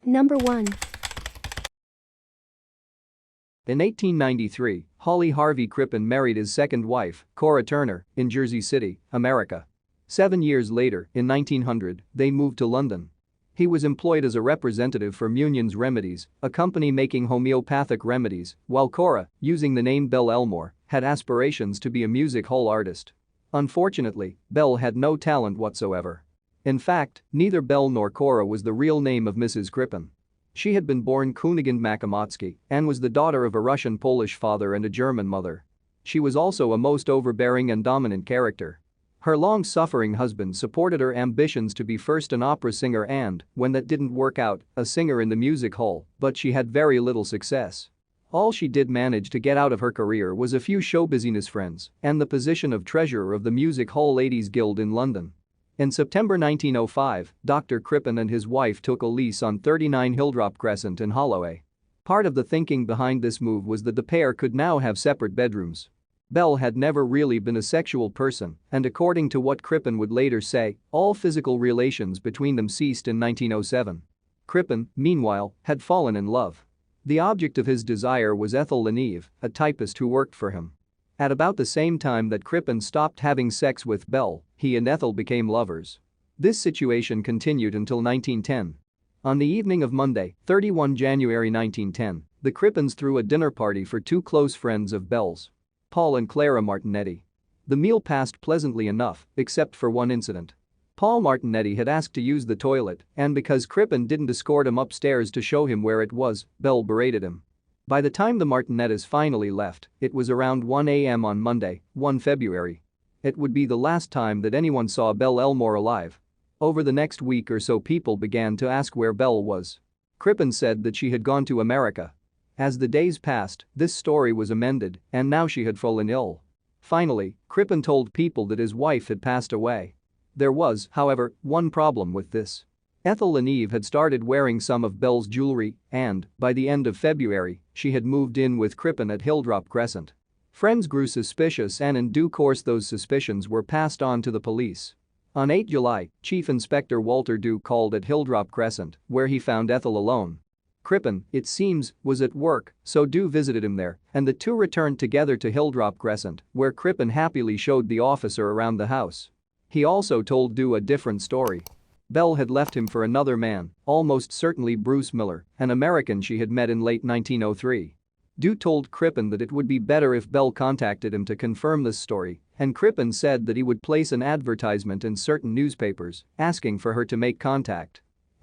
Number 1. In 1893, Holly Harvey Crippen married his second wife, Cora Turner, in Jersey City, America. 7 years later, in 1900, they moved to London. He was employed as a representative for Munion's Remedies, a company making homeopathic remedies, while Cora, using the name Belle Elmore, had aspirations to be a music hall artist. Unfortunately, Belle had no talent whatsoever. In fact, neither Belle nor Cora was the real name of Mrs. Crippen. She had been born Kunigund Makamotsky and was the daughter of a Russian-Polish father and a German mother. She was also a most overbearing and dominant character. Her long-suffering husband supported her ambitions to be first an opera singer and, when that didn't work out, a singer in the music hall, but she had very little success. All she did manage to get out of her career was a few showbusiness friends and the position of treasurer of the Music Hall Ladies Guild in London. In September 1905, Dr. Crippen and his wife took a lease on 39 Hilldrop Crescent in Holloway. Part of the thinking behind this move was that the pair could now have separate bedrooms. Belle had never really been a sexual person, and according to what Crippen would later say, all physical relations between them ceased in 1907. Crippen, meanwhile, had fallen in love. The object of his desire was Ethel Leneve, a typist who worked for him. At about the same time that Crippen stopped having sex with Belle, he and Ethel became lovers. This situation continued until 1910. On the evening of Monday, 31 January 1910, the Crippens threw a dinner party for two close friends of Belle's, Paul and Clara Martinetti. The meal passed pleasantly enough, except for one incident. Paul Martinetti had asked to use the toilet, and because Crippen didn't escort him upstairs to show him where it was, Belle berated him. By the time the Martinettis finally left, it was around 1 a.m. on Monday, 1 February. It would be the last time that anyone saw Belle Elmore alive. Over the next week or so, people began to ask where Belle was. Crippen said that she had gone to America. As the days passed, this story was amended, and now she had fallen ill. Finally, Crippen told people that his wife had passed away. There was, however, one problem with this. Ethel Leneve had started wearing some of Belle's jewelry and, by the end of February, she had moved in with Crippen at Hilldrop Crescent. Friends grew suspicious, and in due course those suspicions were passed on to the police. On 8 July, Chief Inspector Walter Dew called at Hilldrop Crescent, where he found Ethel alone. Crippen, it seems, was at work, so Dew visited him there, and the two returned together to Hilldrop Crescent, where Crippen happily showed the officer around the house. He also told Dew a different story. Belle had left him for another man, almost certainly Bruce Miller, an American she had met in late 1903. Dew told Crippen that it would be better if Belle contacted him to confirm this story, and Crippen said that he would place an advertisement in certain newspapers, asking for her to make contact.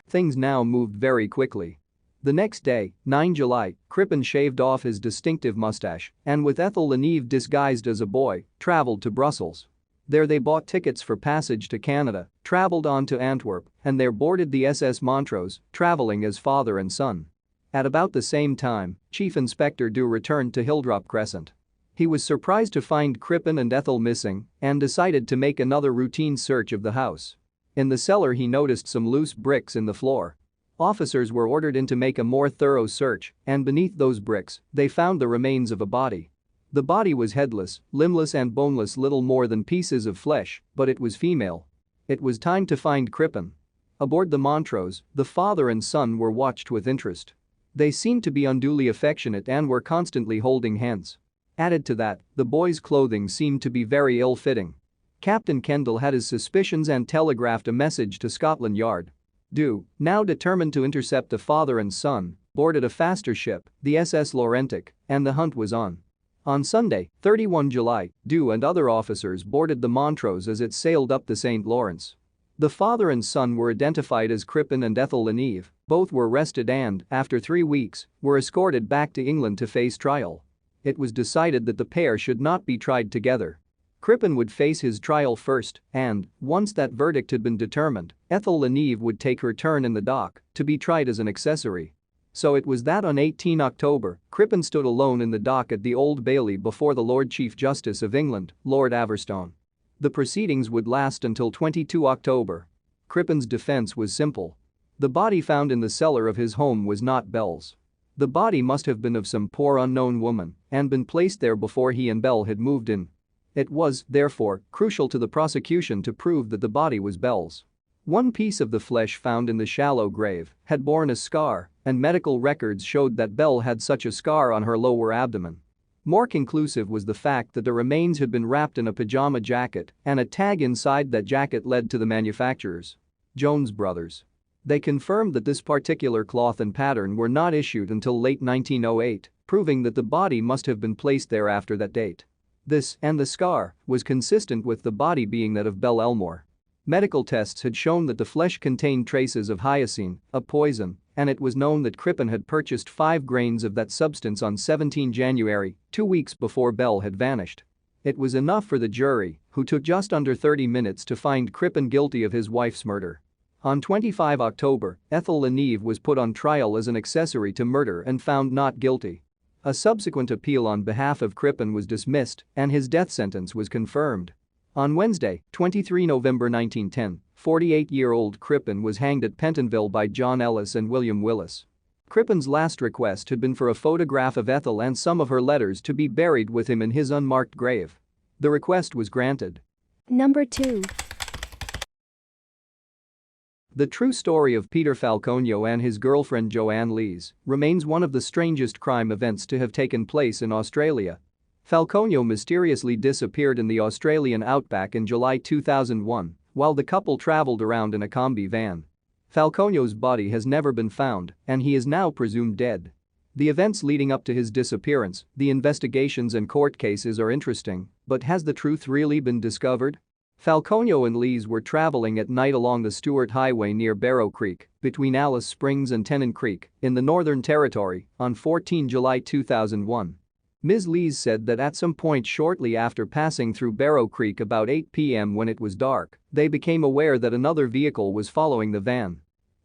Things now moved very quickly. The next day, 9 July, Crippen shaved off his distinctive mustache and, with Ethel Leneve disguised as a boy, traveled to Brussels. There they bought tickets for passage to Canada, traveled on to Antwerp, and there boarded the SS Montrose, traveling as father and son. At about the same time, Chief Inspector Dew returned to Hilldrop Crescent. He was surprised to find Crippen and Ethel missing and decided to make another routine search of the house. In the cellar he noticed some loose bricks in the floor. Officers were ordered in to make a more thorough search, and beneath those bricks, they found the remains of a body. The body was headless, limbless and boneless, little more than pieces of flesh, but it was female. It was time to find Crippen. Aboard the Montrose, the father and son were watched with interest. They seemed to be unduly affectionate and were constantly holding hands. Added to that, the boy's clothing seemed to be very ill-fitting. Captain Kendall had his suspicions and telegraphed a message to Scotland Yard. Dew, now determined to intercept the father and son, boarded a faster ship, the SS Laurentic, and the hunt was on. On Sunday, 31 July, Dew and other officers boarded the Montrose as it sailed up the St. Lawrence. The father and son were identified as Crippen and Ethel Leneve, both were arrested and, after 3 weeks, were escorted back to England to face trial. It was decided that the pair should not be tried together. Crippen would face his trial first, and, once that verdict had been determined, Ethel Leneve would take her turn in the dock to be tried as an accessory. So it was that on 18 October, Crippen stood alone in the dock at the Old Bailey before the Lord Chief Justice of England, Lord Averstone. The proceedings would last until 22 October. Crippen's defense was simple. The body found in the cellar of his home was not Belle's. The body must have been of some poor unknown woman and been placed there before he and Belle had moved in. It was, therefore, crucial to the prosecution to prove that the body was Belle's. One piece of the flesh found in the shallow grave had borne a scar, and medical records showed that Belle had such a scar on her lower abdomen. More conclusive was the fact that the remains had been wrapped in a pajama jacket, and a tag inside that jacket led to the manufacturers, Jones Brothers. They confirmed that this particular cloth and pattern were not issued until late 1908, proving that the body must have been placed there after that date. This, and the scar, was consistent with the body being that of Belle Elmore. Medical tests had shown that the flesh contained traces of hyoscine, a poison, and it was known that Crippen had purchased 5 grains of that substance on 17 January, 2 weeks before Belle had vanished. It was enough for the jury, who took just under 30 minutes to find Crippen guilty of his wife's murder. On 25 October, Ethel Leneve was put on trial as an accessory to murder and found not guilty. A subsequent appeal on behalf of Crippen was dismissed, and his death sentence was confirmed. On Wednesday, 23 November 1910, 48-year-old Crippen was hanged at Pentonville by John Ellis and William Willis. Crippen's last request had been for a photograph of Ethel and some of her letters to be buried with him in his unmarked grave. The request was granted. Number 2. The true story of Peter Falconio and his girlfriend Joanne Lees remains one of the strangest crime events to have taken place in Australia. Falconio mysteriously disappeared in the Australian outback in July 2001 while the couple traveled around in a combi van. Falconio's body has never been found, and he is now presumed dead. The events leading up to his disappearance, the investigations and court cases are interesting, but has the truth really been discovered? Falconio and Lees were traveling at night along the Stewart Highway near Barrow Creek, between Alice Springs and Tennant Creek, in the Northern Territory, on 14 July 2001. Ms. Lees said that at some point shortly after passing through Barrow Creek about 8 p.m. when it was dark, they became aware that another vehicle was following the van.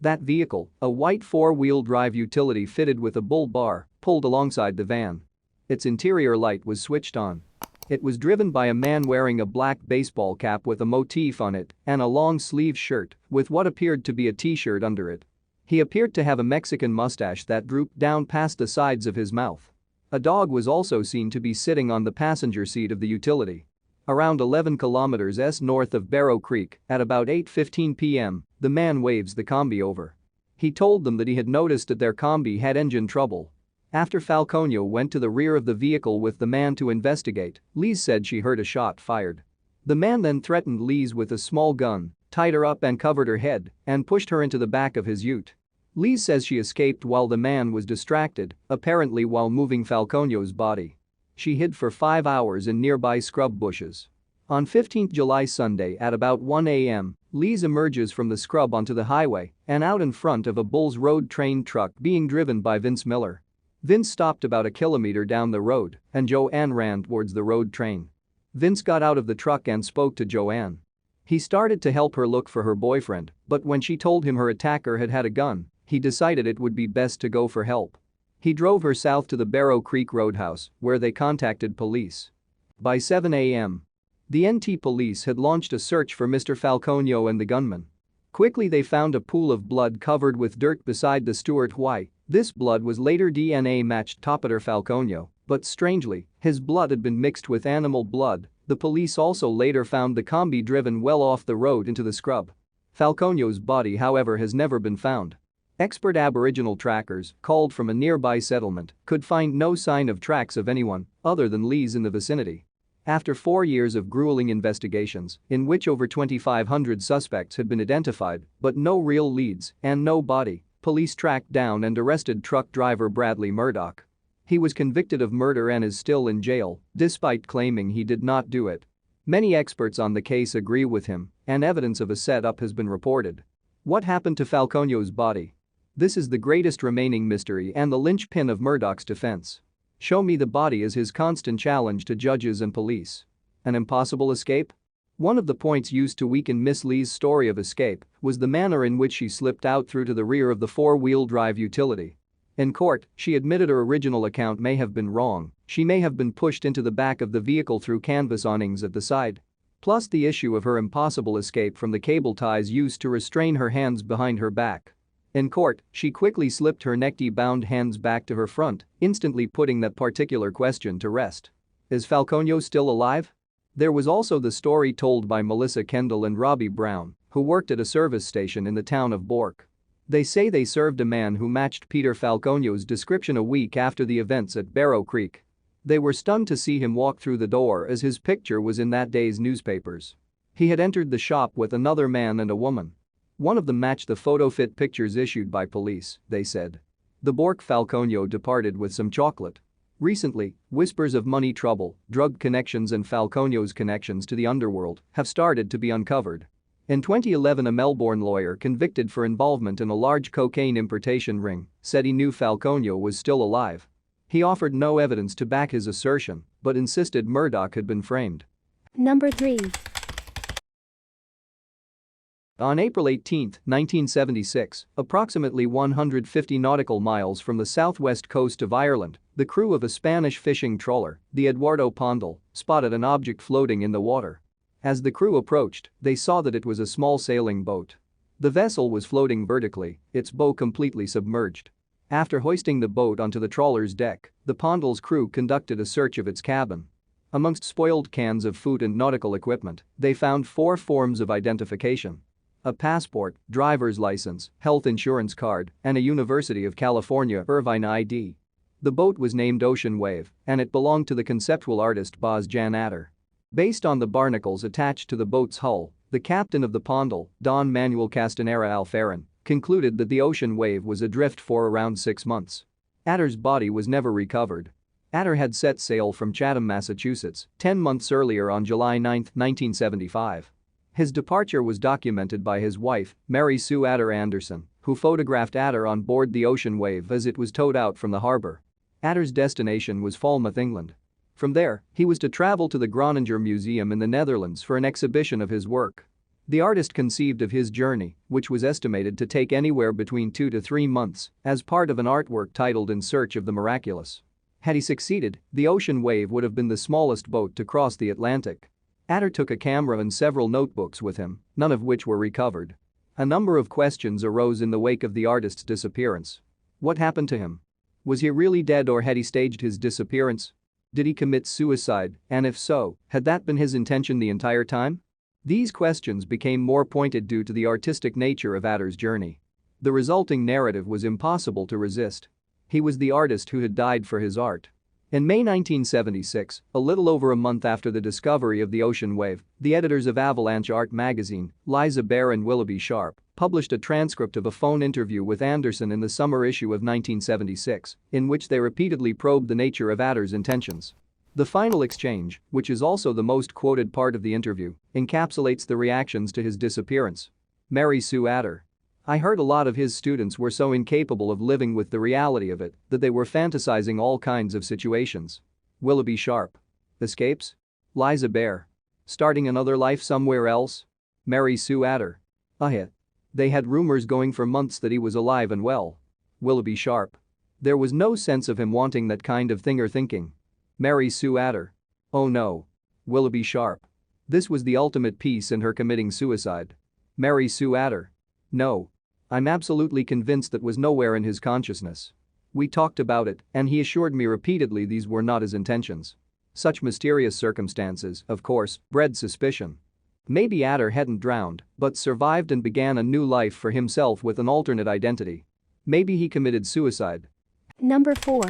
That vehicle, a white 4-wheel drive utility fitted with a bull bar, pulled alongside the van. Its interior light was switched on. It was driven by a man wearing a black baseball cap with a motif on it and a long-sleeved shirt with what appeared to be a t-shirt under it. He appeared to have a Mexican mustache that drooped down past the sides of his mouth. A dog was also seen to be sitting on the passenger seat of the utility. Around 11 kilometers north of Barrow Creek, at about 8:15 p.m., the man waves the combi over. He told them that he had noticed that their combi had engine trouble. After Falconio went to the rear of the vehicle with the man to investigate, Lees said she heard a shot fired. The man then threatened Lees with a small gun, tied her up and covered her head, and pushed her into the back of his ute. Lees says she escaped while the man was distracted, apparently while moving Falconio's body. She hid for 5 hours in nearby scrub bushes. On 15 July Sunday at about 1 a.m., Lees emerges from the scrub onto the highway and out in front of a Bulls Road train truck being driven by Vince Miller. Vince stopped about a kilometer down the road, and Joanne ran towards the road train. Vince got out of the truck and spoke to Joanne. He started to help her look for her boyfriend, but when she told him her attacker had a gun, he decided it would be best to go for help. He drove her south to the Barrow Creek Roadhouse, where they contacted police. By 7 a.m., the NT police had launched a search for Mr. Falconio and the gunman. Quickly they found a pool of blood covered with dirt beside the Stewart Y. This blood was later DNA matched to Peter Falconio, but strangely, his blood had been mixed with animal blood. The police also later found the combi driven well off the road into the scrub. Falconio's body, however, has never been found. Expert Aboriginal trackers, called from a nearby settlement, could find no sign of tracks of anyone other than Lees in the vicinity. After 4 years of grueling investigations, in which over 2,500 suspects had been identified, but no real leads and no body, police tracked down and arrested truck driver Bradley Murdoch. He was convicted of murder and is still in jail, despite claiming he did not do it. Many experts on the case agree with him, and evidence of a setup has been reported. What happened to Falconio's body? This is the greatest remaining mystery and the linchpin of Murdoch's defense. Show me the body is his constant challenge to judges and police. An impossible escape? One of the points used to weaken Miss Lee's story of escape was the manner in which she slipped out through to the rear of the 4-wheel drive utility. In court, she admitted her original account may have been wrong. She may have been pushed into the back of the vehicle through canvas awnings at the side. Plus the issue of her impossible escape from the cable ties used to restrain her hands behind her back. In court, she quickly slipped her necktie-bound hands back to her front, instantly putting that particular question to rest. Is Falconio still alive? There was also the story told by Melissa Kendall and Robbie Brown who worked at a service station in the town of Bork. They say they served a man who matched Peter Falconio's description a week after the events at Barrow Creek. They were stunned to see him walk through the door as his picture was in that day's newspapers. He had entered the shop with another man and a woman. One of them matched the photo fit pictures issued by police, they said. The Bork Falconio departed with some chocolate. Recently, whispers of money trouble, drug connections and Falconio's connections to the underworld have started to be uncovered. In 2011, a Melbourne lawyer convicted for involvement in a large cocaine importation ring said he knew Falconio was still alive. He offered no evidence to back his assertion, but insisted Murdoch had been framed. Number 3. On April 18, 1976, approximately 150 nautical miles from the southwest coast of Ireland, the crew of a Spanish fishing trawler, the Eduardo Pondal, spotted an object floating in the water. As the crew approached, they saw that it was a small sailing boat. The vessel was floating vertically, its bow completely submerged. After hoisting the boat onto the trawler's deck, the Pondal's crew conducted a search of its cabin. Amongst spoiled cans of food and nautical equipment, they found 4 forms of identification: a passport, driver's license, health insurance card, and a University of California Irvine ID. The boat was named Ocean Wave, and it belonged to the conceptual artist Boz Jan Ader. Based on the barnacles attached to the boat's hull, the captain of the Pondal, Don Manuel Castanera Alferin, concluded that the Ocean Wave was adrift for around 6 months. Ader's body was never recovered. Ader had set sail from Chatham, Massachusetts, 10 months earlier on July 9, 1975. His departure was documented by his wife, Mary Sue Ader Anderson, who photographed Ader on board the Ocean Wave as it was towed out from the harbor. Ader's destination was Falmouth, England. From there, he was to travel to the Groninger Museum in the Netherlands for an exhibition of his work. The artist conceived of his journey, which was estimated to take anywhere between 2 to 3 months, as part of an artwork titled In Search of the Miraculous. Had he succeeded, the Ocean Wave would have been the smallest boat to cross the Atlantic. Ader took a camera and several notebooks with him, none of which were recovered. A number of questions arose in the wake of the artist's disappearance. What happened to him? Was he really dead, or had he staged his disappearance? Did he commit suicide, and if so, had that been his intention the entire time? These questions became more pointed due to the artistic nature of Ader's journey. The resulting narrative was impossible to resist. He was the artist who had died for his art. In May 1976, a little over a month after the discovery of the Ocean Wave, the editors of Avalanche Art magazine, Liza Baer and Willoughby Sharp, published a transcript of a phone interview with Anderson in the summer issue of 1976, in which they repeatedly probed the nature of Ader's intentions. The final exchange, which is also the most quoted part of the interview, encapsulates the reactions to his disappearance. Mary Sue Ader: I heard a lot of his students were so incapable of living with the reality of it that they were fantasizing all kinds of situations. Willoughby Sharp: escapes? Liza Baer: starting another life somewhere else? Mary Sue Ader: they had rumors going for months that he was alive and well. Willoughby Sharp: there was no sense of him wanting that kind of thing or thinking. Mary Sue Ader: oh no. Willoughby Sharp: this was the ultimate piece in her committing suicide. Mary Sue Ader: no. I'm absolutely convinced that was nowhere in his consciousness. We talked about it, and he assured me repeatedly these were not his intentions. Such mysterious circumstances, of course, bred suspicion. Maybe Ader hadn't drowned, but survived and began a new life for himself with an alternate identity. Maybe he committed suicide. Number 4.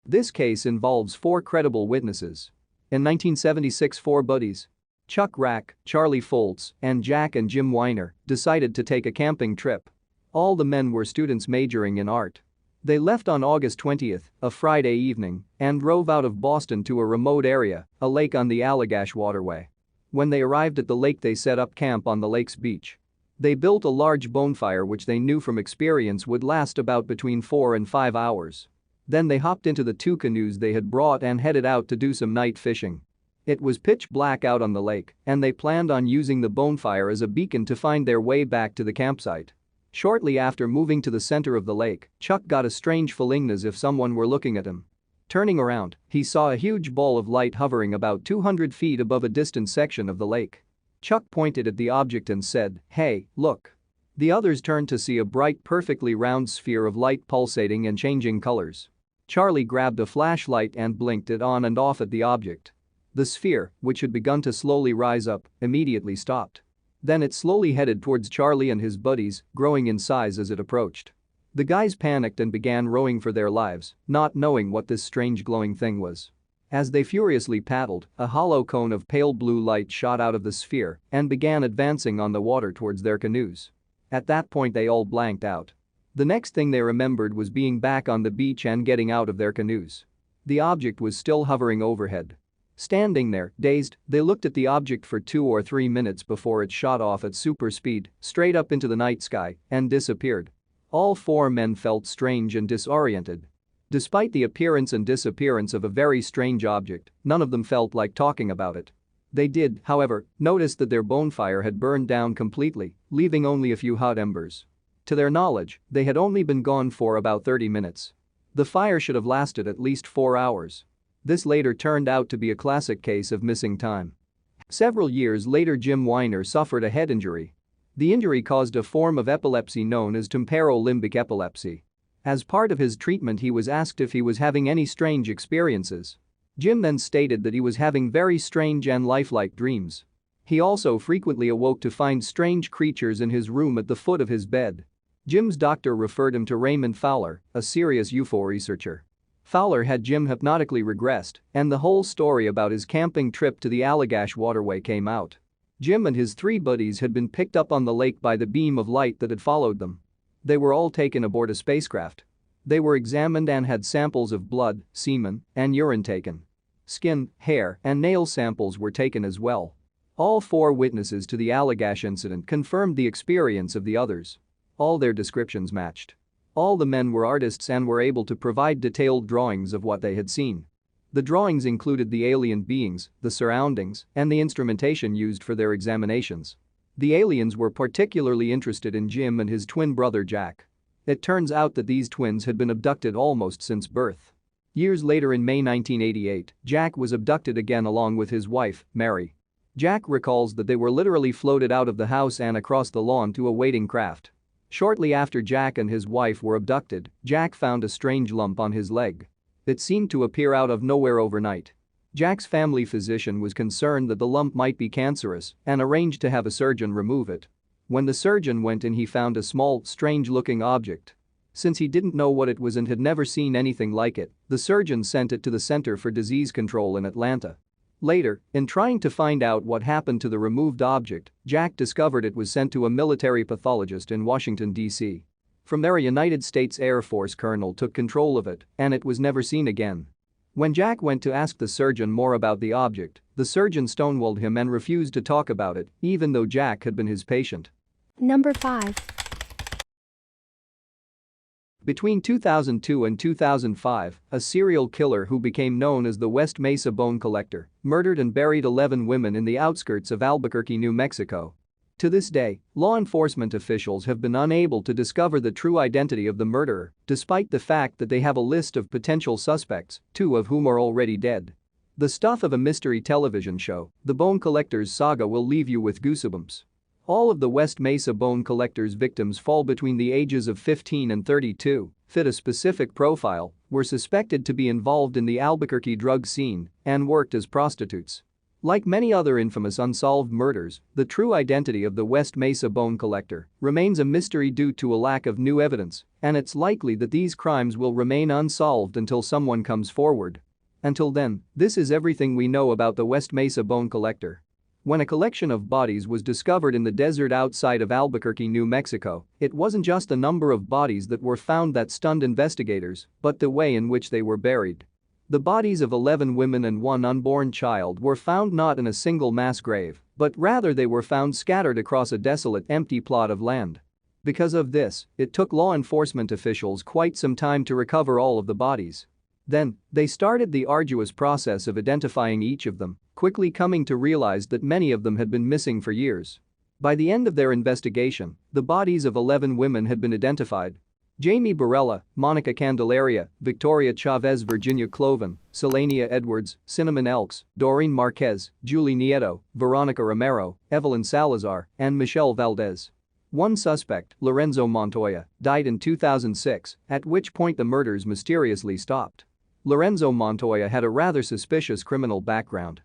This case involves 4 credible witnesses. In 1976, 4 buddies, Chuck Rack, Charlie Foltz, and Jack and Jim Weiner, decided to take a camping trip. All the men were students majoring in art. They left on August 20, a Friday evening, and drove out of Boston to a remote area, a lake on the Allaqash waterway. When they arrived at the lake, they set up camp on the lake's beach. They built a large bonfire which they knew from experience would last about between 4 and 5 hours. Then they hopped into the 2 canoes they had brought and headed out to do some night fishing. It was pitch black out on the lake, and they planned on using the bonfire as a beacon to find their way back to the campsite. Shortly after moving to the center of the lake, Chuck got a strange feeling as if someone were looking at him. Turning around, he saw a huge ball of light hovering about 200 feet above a distant section of the lake. Chuck pointed at the object and said, "Hey, look." The others turned to see a bright, perfectly round sphere of light pulsating and changing colors. Charlie grabbed a flashlight and blinked it on and off at the object. The sphere, which had begun to slowly rise up, immediately stopped. Then it slowly headed towards Charlie and his buddies, growing in size as it approached. The guys panicked and began rowing for their lives, not knowing what this strange glowing thing was. As they furiously paddled, a hollow cone of pale blue light shot out of the sphere and began advancing on the water towards their canoes. At that point they all blanked out. The next thing they remembered was being back on the beach and getting out of their canoes. The object was still hovering overhead. Standing there, dazed, they looked at the object for 2 or 3 minutes before it shot off at super speed, straight up into the night sky, and disappeared. All 4 men felt strange and disoriented. Despite the appearance and disappearance of a very strange object, none of them felt like talking about it. They did, however, notice that their bonfire had burned down completely, leaving only a few hot embers. To their knowledge, they had only been gone for about 30 minutes. The fire should have lasted at least 4 hours. This later turned out to be a classic case of missing time. Several years later, Jim Weiner suffered a head injury. The injury caused a form of epilepsy known as temporolimbic epilepsy. As part of his treatment, he was asked if he was having any strange experiences. Jim then stated that he was having very strange and lifelike dreams. He also frequently awoke to find strange creatures in his room at the foot of his bed. Jim's doctor referred him to Raymond Fowler, a serious UFO researcher. Fowler had Jim hypnotically regressed, and the whole story about his camping trip to the Allaqash waterway came out. Jim and his 3 buddies had been picked up on the lake by the beam of light that had followed them. They were all taken aboard a spacecraft. They were examined and had samples of blood, semen, and urine taken. Skin, hair, and nail samples were taken as well. All 4 witnesses to the Allaqash incident confirmed the experience of the others. All their descriptions matched. All the men were artists and were able to provide detailed drawings of what they had seen. The drawings included the alien beings, the surroundings, and the instrumentation used for their examinations. The aliens were particularly interested in Jim and his twin brother Jack. It turns out that these twins had been abducted almost since birth. Years later, in May 1988, Jack was abducted again along with his wife, Mary. Jack recalls that they were literally floated out of the house and across the lawn to a waiting craft. Shortly after Jack and his wife were abducted, Jack found a strange lump on his leg. It seemed to appear out of nowhere overnight. Jack's family physician was concerned that the lump might be cancerous and arranged to have a surgeon remove it. When the surgeon went in, he found a small, strange-looking object. Since he didn't know what it was and had never seen anything like it, the surgeon sent it to the Center for Disease Control in Atlanta. Later, in trying to find out what happened to the removed object, Jack discovered it was sent to a military pathologist in Washington, D.C. From there, a United States Air Force colonel took control of it, and it was never seen again. When Jack went to ask the surgeon more about the object, the surgeon stonewalled him and refused to talk about it, even though Jack had been his patient. Number 5. Between 2002 and 2005, a serial killer who became known as the West Mesa Bone Collector murdered and buried 11 women in the outskirts of Albuquerque, New Mexico. To this day, law enforcement officials have been unable to discover the true identity of the murderer, despite the fact that they have a list of potential suspects, 2 of whom are already dead. The stuff of a mystery television show, The Bone Collector's Saga, will leave you with goosebumps. All of the West Mesa Bone Collector's victims fall between the ages of 15 and 32, fit a specific profile, were suspected to be involved in the Albuquerque drug scene, and worked as prostitutes. Like many other infamous unsolved murders, the true identity of the West Mesa Bone Collector remains a mystery due to a lack of new evidence, and it's likely that these crimes will remain unsolved until someone comes forward. Until then, this is everything we know about the West Mesa Bone Collector. When a collection of bodies was discovered in the desert outside of Albuquerque, New Mexico, it wasn't just the number of bodies that were found that stunned investigators, but the way in which they were buried. The bodies of 11 women and 1 unborn child were found not in a single mass grave, but rather they were found scattered across a desolate, empty plot of land. Because of this, it took law enforcement officials quite some time to recover all of the bodies. Then, they started the arduous process of identifying each of them, quickly coming to realize that many of them had been missing for years. By the end of their investigation, the bodies of 11 women had been identified. Jamie Barella, Monica Candelaria, Victoria Chavez, Virginia Cloven, Selenia Edwards, Cinnamon Elks, Doreen Marquez, Julie Nieto, Veronica Romero, Evelyn Salazar, and Michelle Valdez. One suspect, Lorenzo Montoya, died in 2006, at which point the murders mysteriously stopped. Lorenzo Montoya had a rather suspicious criminal background.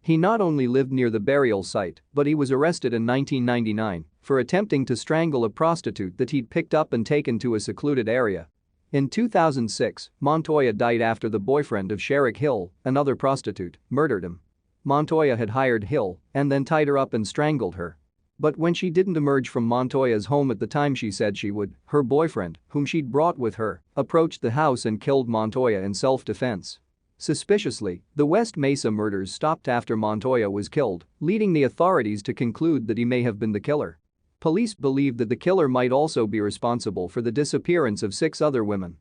He not only lived near the burial site, but he was arrested in 1999 for attempting to strangle a prostitute that he'd picked up and taken to a secluded area. In 2006, Montoya died after the boyfriend of Sherrick Hill, another prostitute, murdered him. Montoya had hired Hill and then tied her up and strangled her. But when she didn't emerge from Montoya's home at the time she said she would, her boyfriend, whom she'd brought with her, approached the house and killed Montoya in self-defense. Suspiciously, the West Mesa murders stopped after Montoya was killed, leading the authorities to conclude that he may have been the killer. Police believed that the killer might also be responsible for the disappearance of 6 other women.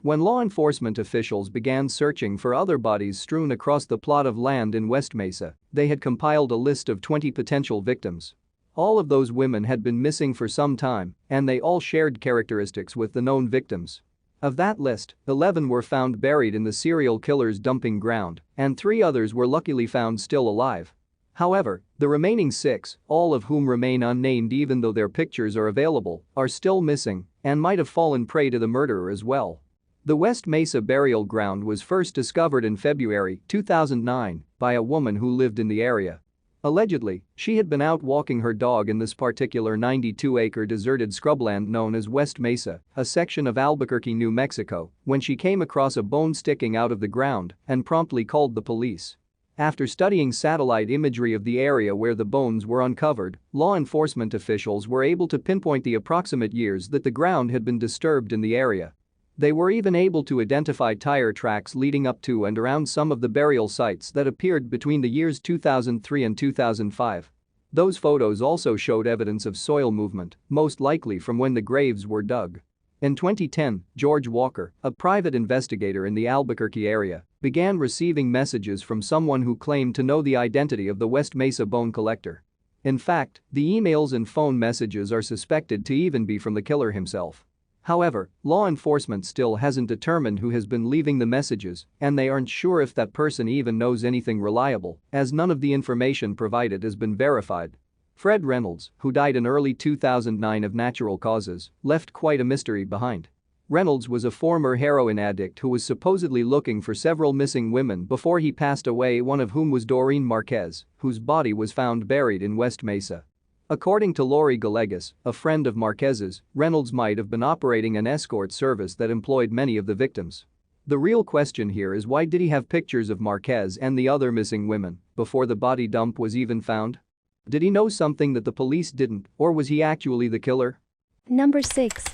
When law enforcement officials began searching for other bodies strewn across the plot of land in West Mesa, they had compiled a list of 20 potential victims. All of those women had been missing for some time, and they all shared characteristics with the known victims. Of that list, 11 were found buried in the serial killer's dumping ground, and 3 others were luckily found still alive. However, the remaining 6, all of whom remain unnamed even though their pictures are available, are still missing and might have fallen prey to the murderer as well. The West Mesa burial ground was first discovered in February 2009 by a woman who lived in the area. Allegedly, she had been out walking her dog in this particular 92-acre deserted scrubland known as West Mesa, a section of Albuquerque, New Mexico, when she came across a bone sticking out of the ground and promptly called the police. After studying satellite imagery of the area where the bones were uncovered, law enforcement officials were able to pinpoint the approximate years that the ground had been disturbed in the area. They were even able to identify tire tracks leading up to and around some of the burial sites that appeared between the years 2003 and 2005. Those photos also showed evidence of soil movement, most likely from when the graves were dug. In 2010, George Walker, a private investigator in the Albuquerque area, began receiving messages from someone who claimed to know the identity of the West Mesa bone collector. In fact, the emails and phone messages are suspected to even be from the killer himself. However, law enforcement still hasn't determined who has been leaving the messages, and they aren't sure if that person even knows anything reliable, as none of the information provided has been verified. Fred Reynolds, who died in early 2009 of natural causes, left quite a mystery behind. Reynolds was a former heroin addict who was supposedly looking for several missing women before he passed away, one of whom was Doreen Marquez, whose body was found buried in West Mesa. According to Lori Galegas, a friend of Marquez's, Reynolds might have been operating an escort service that employed many of the victims. The real question here is, why did he have pictures of Marquez and the other missing women before the body dump was even found? Did he know something that the police didn't, or was he actually the killer? Number 6.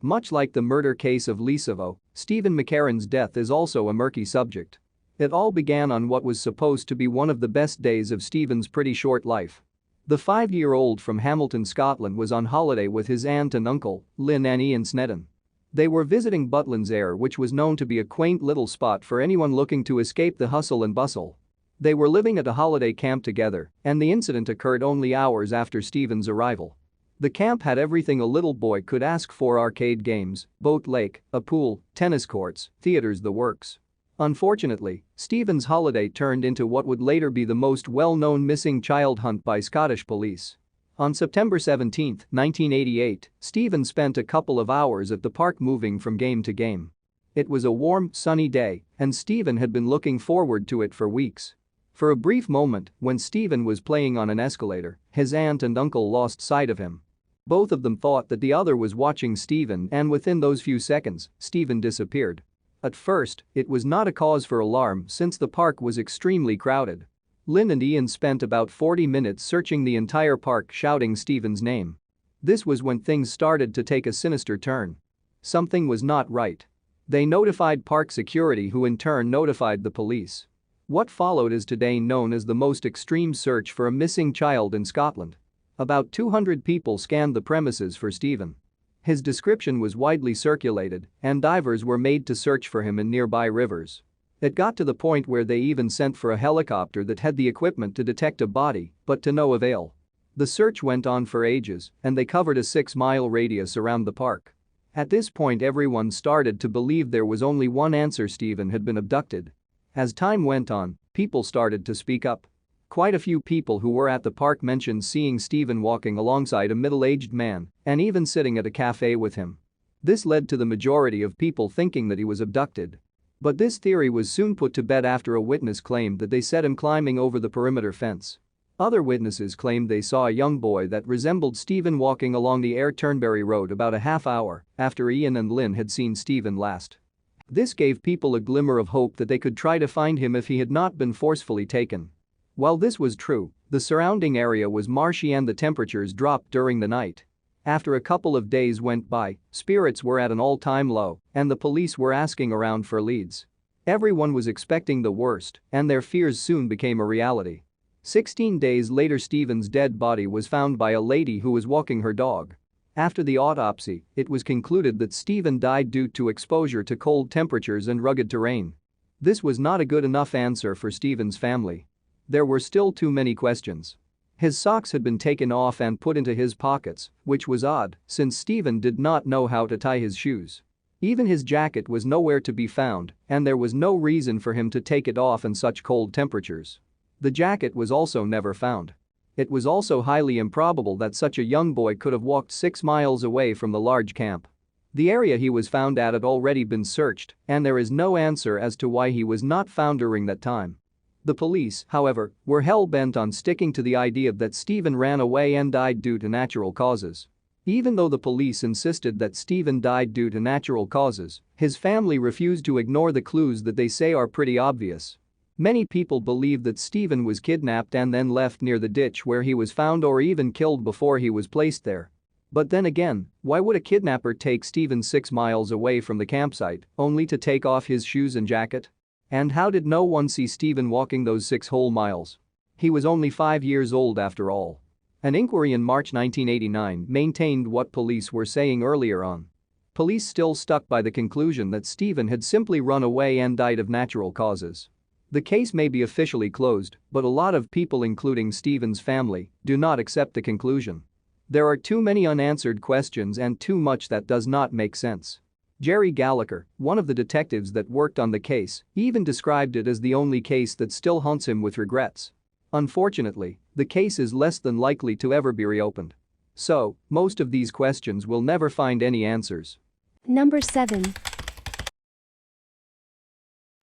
Much like the murder case of Lisaveau, Stephen McKerron's death is also a murky subject. It all began on what was supposed to be one of the best days of Stephen's pretty short life. The 5-year-old from Hamilton, Scotland was on holiday with his aunt and uncle, Lynn and Ian Snedden. They were visiting Butlins Air, which was known to be a quaint little spot for anyone looking to escape the hustle and bustle. They were living at a holiday camp together, and the incident occurred only hours after Stephen's arrival. The camp had everything a little boy could ask for: arcade games, boat lake, a pool, tennis courts, theaters, the works. Unfortunately, Stephen's holiday turned into what would later be the most well-known missing child hunt by Scottish police. On September 17, 1988, Stephen spent a couple of hours at the park moving from game to game. It was a warm, sunny day, and Stephen had been looking forward to it for weeks. For a brief moment, when Stephen was playing on an escalator, his aunt and uncle lost sight of him. Both of them thought that the other was watching Stephen, and within those few seconds, Stephen disappeared. At first, it was not a cause for alarm since the park was extremely crowded. Lynn and Ian spent about 40 minutes searching the entire park, shouting Stephen's name. This was when things started to take a sinister turn. Something was not right. They notified park security, who in turn notified the police. What followed is today known as the most extreme search for a missing child in Scotland. About 200 people scanned the premises for Stephen. His description was widely circulated, and divers were made to search for him in nearby rivers. It got to the point where they even sent for a helicopter that had the equipment to detect a body, but to no avail. The search went on for ages, and they covered a 6-mile radius around the park. At this point, everyone started to believe there was only one answer: Stephen had been abducted. As time went on, people started to speak up. Quite a few people who were at the park mentioned seeing Stephen walking alongside a middle-aged man and even sitting at a cafe with him. This led to the majority of people thinking that he was abducted. But this theory was soon put to bed after a witness claimed that they saw him climbing over the perimeter fence. Other witnesses claimed they saw a young boy that resembled Stephen walking along the Ayr Turnberry Road about a half hour after Ian and Lynn had seen Stephen last. This gave people a glimmer of hope that they could try to find him if he had not been forcefully taken. While this was true, the surrounding area was marshy and the temperatures dropped during the night. After a couple of days went by, spirits were at an all-time low, and the police were asking around for leads. Everyone was expecting the worst, and their fears soon became a reality. 16 days later, Stephen's dead body was found by a lady who was walking her dog. After the autopsy, it was concluded that Stephen died due to exposure to cold temperatures and rugged terrain. This was not a good enough answer for Stephen's family. There were still too many questions. His socks had been taken off and put into his pockets, which was odd since Stephen did not know how to tie his shoes. Even his jacket was nowhere to be found, and there was no reason for him to take it off in such cold temperatures. The jacket was also never found. It was also highly improbable that such a young boy could have walked 6 miles away from the large camp. The area he was found at had already been searched, and there is no answer as to why he was not found during that time. The police, however, were hell-bent on sticking to the idea that Stephen ran away and died due to natural causes. Even though the police insisted that Stephen died due to natural causes, his family refused to ignore the clues that they say are pretty obvious. Many people believe that Stephen was kidnapped and then left near the ditch where he was found, or even killed before he was placed there. But then again, why would a kidnapper take Stephen 6 miles away from the campsite only to take off his shoes and jacket? And how did no one see Stephen walking those 6 whole miles? He was only 5 years old after all. An inquiry in March 1989 maintained what police were saying earlier on. Police still stuck by the conclusion that Stephen had simply run away and died of natural causes. The case may be officially closed, but a lot of people, including Stephen's family, do not accept the conclusion. There are too many unanswered questions and too much that does not make sense. Jerry Gallagher, one of the detectives that worked on the case, even described it as the only case that still haunts him with regrets. Unfortunately, the case is less than likely to ever be reopened. So, most of these questions will never find any answers. Number 7.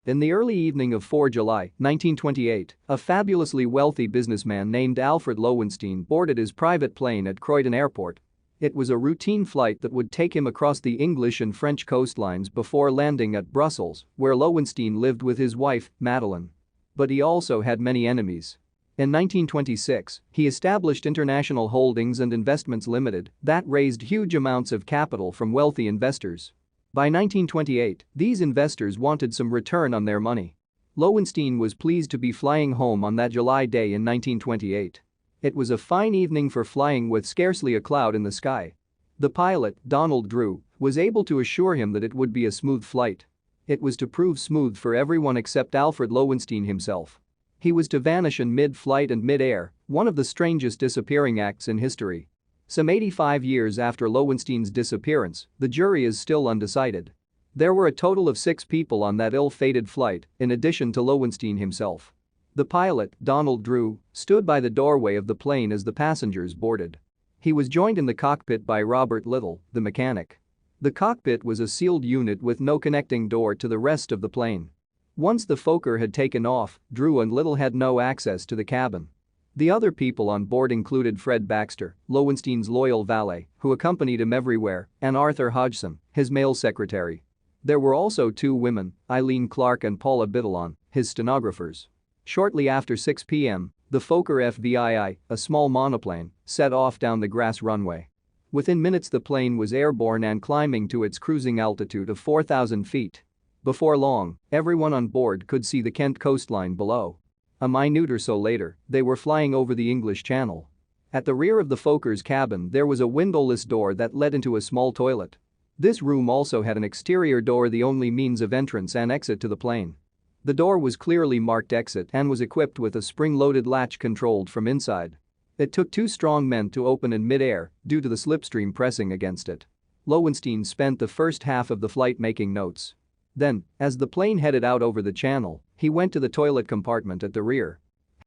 In the early evening of 4 July 1928, a fabulously wealthy businessman named Alfred Loewenstein boarded his private plane at Croydon Airport. It was a routine flight that would take him across the English and French coastlines before landing at Brussels, where Loewenstein lived with his wife, Madeleine. But he also had many enemies. In 1926, he established International Holdings and Investments Limited that raised huge amounts of capital from wealthy investors. By 1928, these investors wanted some return on their money. Loewenstein was pleased to be flying home on that July day in 1928. It was a fine evening for flying with scarcely a cloud in the sky. The pilot, Donald Drew, was able to assure him that it would be a smooth flight. It was to prove smooth for everyone except Alfred Loewenstein himself. He was to vanish in mid-flight and mid-air, one of the strangest disappearing acts in history. Some 85 years after Loewenstein's disappearance, the jury is still undecided. There were a total of 6 people on that ill-fated flight, in addition to Loewenstein himself. The pilot, Donald Drew, stood by the doorway of the plane as the passengers boarded. He was joined in the cockpit by Robert Little, the mechanic. The cockpit was a sealed unit with no connecting door to the rest of the plane. Once the Fokker had taken off, Drew and Little had no access to the cabin. The other people on board included Fred Baxter, Loewenstein's loyal valet, who accompanied him everywhere, and Arthur Hodgson, his male secretary. There were also 2 women, Eileen Clark and Paula Biddlon, his stenographers. Shortly after 6 p.m., the Fokker FVII, a small monoplane, set off down the grass runway. Within minutes the plane was airborne and climbing to its cruising altitude of 4,000 feet. Before long, everyone on board could see the Kent coastline below. A minute or so later, they were flying over the English Channel. At the rear of the Fokker's cabin there was a windowless door that led into a small toilet. This room also had an exterior door, the only means of entrance and exit to the plane. The door was clearly marked exit and was equipped with a spring-loaded latch controlled from inside. It took 2 strong men to open in mid-air due to the slipstream pressing against it. Loewenstein spent the first half of the flight making notes. Then, as the plane headed out over the channel, he went to the toilet compartment at the rear.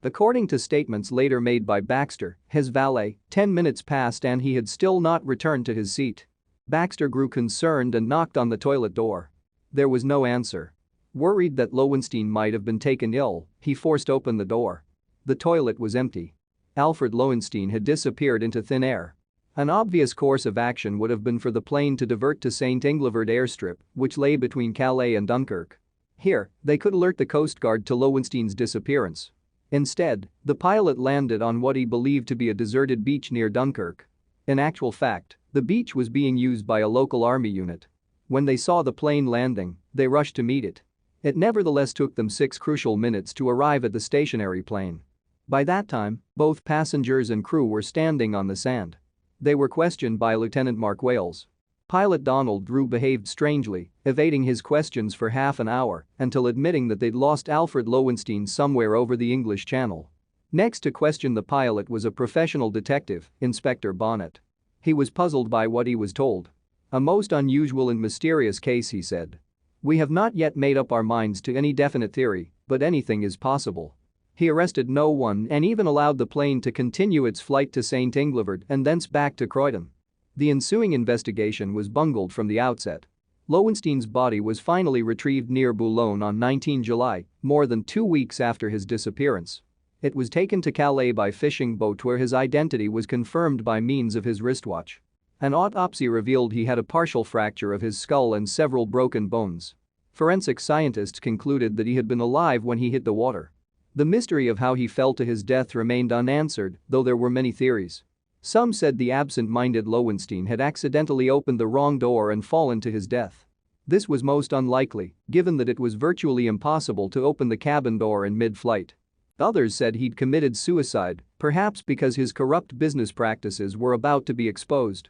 According to statements later made by Baxter, his valet, 10 minutes passed and he had still not returned to his seat. Baxter grew concerned and knocked on the toilet door. There was no answer. Worried that Loewenstein might have been taken ill, he forced open the door. The toilet was empty. Alfred Loewenstein had disappeared into thin air. An obvious course of action would have been for the plane to divert to St. Inglevert airstrip, which lay between Calais and Dunkirk. Here, they could alert the Coast Guard to Loewenstein's disappearance. Instead, the pilot landed on what he believed to be a deserted beach near Dunkirk. In actual fact, the beach was being used by a local army unit. When they saw the plane landing, they rushed to meet it. It nevertheless took them 6 crucial minutes to arrive at the stationary plane. By that time, both passengers and crew were standing on the sand. They were questioned by Lieutenant Mark Wales. Pilot Donald Drew behaved strangely, evading his questions for half an hour until admitting that they'd lost Alfred Loewenstein somewhere over the English Channel. Next to question the pilot was a professional detective, Inspector Bonnet. He was puzzled by what he was told. "A most unusual and mysterious case," he said. "We have not yet made up our minds to any definite theory, but anything is possible." He arrested no one and even allowed the plane to continue its flight to St. Inglevert and thence back to Croydon. The ensuing investigation was bungled from the outset. Loewenstein's body was finally retrieved near Boulogne on 19 July, more than 2 weeks after his disappearance. It was taken to Calais by fishing boat where his identity was confirmed by means of his wristwatch. An autopsy revealed he had a partial fracture of his skull and several broken bones. Forensic scientists concluded that he had been alive when he hit the water. The mystery of how he fell to his death remained unanswered, though there were many theories. Some said the absent-minded Loewenstein had accidentally opened the wrong door and fallen to his death. This was most unlikely, given that it was virtually impossible to open the cabin door in mid-flight. Others said he'd committed suicide, perhaps because his corrupt business practices were about to be exposed.